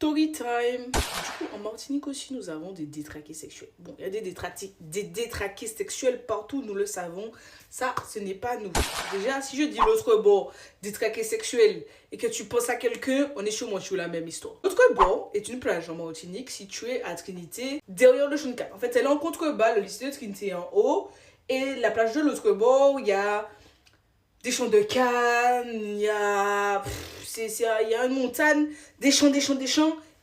Story time. Du coup, en Martinique aussi, nous avons des détraqués sexuels. Bon, il y a des détraqués sexuels partout, nous le savons. Ça, ce n'est pas nous. Déjà, si je dis l'autre bord, détraqué sexuel, et que tu penses à quelqu'un, on est sûrement sur la même histoire. L'autre bord est une plage en Martinique située à Trinité, derrière le Chuncat. En fait, elle est en contrebas, le lycée de Trinité en haut, et la plage de l'autre bord, il y a des champs de canne, il y a une montagne, des champs,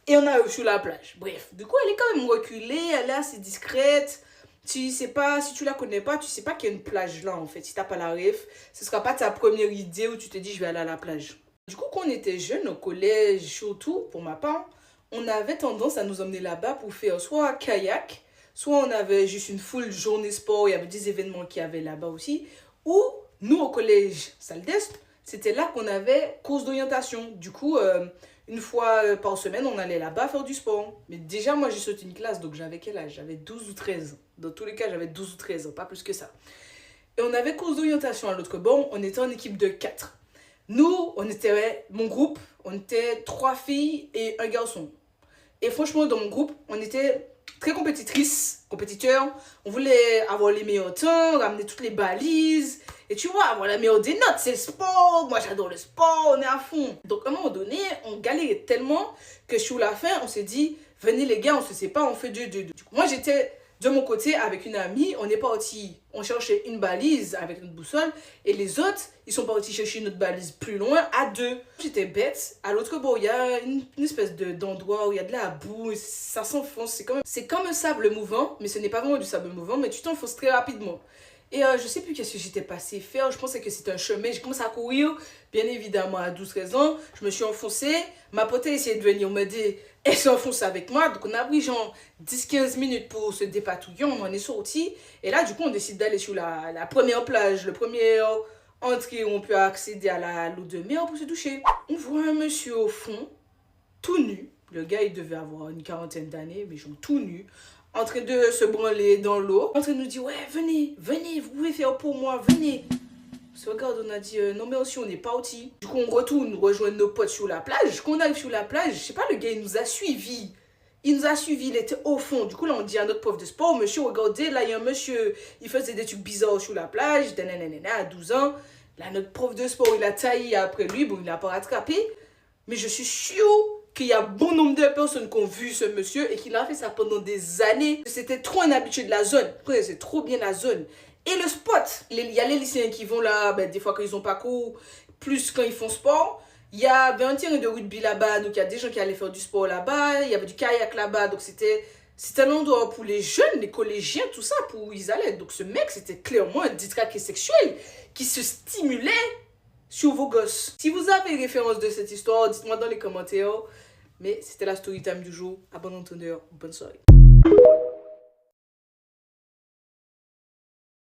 et on arrive sur la plage. Bref, du coup, elle est quand même reculée, elle est assez discrète. Tu sais pas, si tu la connais pas, tu sais pas qu'il y a une plage là en fait. Si t'as pas la ref, ce sera pas ta première idée où tu te dis je vais aller à la plage. Du coup, quand on était jeunes, au collège, surtout pour ma part, on avait tendance à nous emmener là-bas pour faire soit kayak, soit on avait juste une full journée sport, il y avait des événements qu'il y avait là-bas aussi, ou nous au collège salle d'est, c'était là qu'on avait course d'orientation. Du coup, une fois par semaine, on allait là-bas faire du sport. Mais déjà, moi, j'ai sauté une classe, donc j'avais quel âge? J'avais 12 ou 13 ans. Dans tous les cas, j'avais 12 ou 13 ans, pas plus que ça. Et on avait course d'orientation à l'autre bord, on était en équipe de 4. Nous, mon groupe, on était 3 filles et un garçon. Et franchement, dans mon groupe, on était très compétiteurs. On voulait avoir les meilleurs temps, ramener toutes les balises. Et tu vois, avoir la meilleure des notes, c'est le sport. Moi, j'adore le sport, on est à fond. Donc, à un moment donné, on galérait tellement que sur la fin, on s'est dit, venez les gars, on se sépare, on fait 2-2. Du coup, moi, j'étais de mon côté avec une amie. On est parti, on cherchait une balise avec notre boussole. Et les autres, ils sont partis chercher notre balise plus loin, à 2. J'étais bête. À l'autre bord, il y a une espèce d'endroit où il y a de la boue. Ça s'enfonce. C'est comme un sable mouvant, mais ce n'est pas vraiment du sable mouvant, mais tu t'enfonces très rapidement. Et je sais plus qu'est-ce que j'étais passé faire. Je pensais que c'était un chemin. J'ai commencé à courir. Bien évidemment, à 12-13 ans, je me suis enfoncée. Ma pote a essayé de venir m'aider. Elle s'est enfoncée avec moi. Donc, on a pris genre 10-15 minutes pour se dépatouiller. On en est sorti. Et là, du coup, on décide d'aller sur la première plage, le premier entrée où on peut accéder à l'eau de mer pour se doucher. On voit un monsieur au fond, tout nu. Le gars, il devait avoir une quarantaine d'années, mais genre tout nu, en train de se branler dans l'eau, en train de nous dire, ouais, venez, vous pouvez faire pour moi, venez. Ce regarde, on a dit, non mais aussi, on n'est pas outils. Du coup, on retourne rejoindre nos potes sur la plage. Quand on arrive sur la plage, je sais pas, le gars, il nous a suivis. Il était au fond. Du coup, là, on dit à notre prof de sport, monsieur, regardez, là, il y a un monsieur, il faisait des trucs bizarres sur la plage, à 12 ans. Là, notre prof de sport, il a taillé après lui, bon, il l'a pas rattrapé. Mais je suis sûre qu'il y a bon nombre de personnes qui ont vu ce monsieur et qu'il a fait ça pendant des années. C'était trop un habitué de la zone. C'est trop bien la zone. Et le spot, il y a les lycéens qui vont là, des fois quand ils ont pas cours, plus quand ils font sport. Il y avait un terrain de rugby là-bas, donc il y a des gens qui allaient faire du sport là-bas. Il y avait du kayak là-bas, donc c'était un endroit pour les jeunes, les collégiens, tout ça, pour où ils allaient. Donc ce mec, c'était clairement un détraqué sexuel qui se stimulait sur vos gosses. Si vous avez référence de cette histoire, dites-moi dans les commentaires. Mais c'était la story time du jour. À bon entendeur, bonne soirée.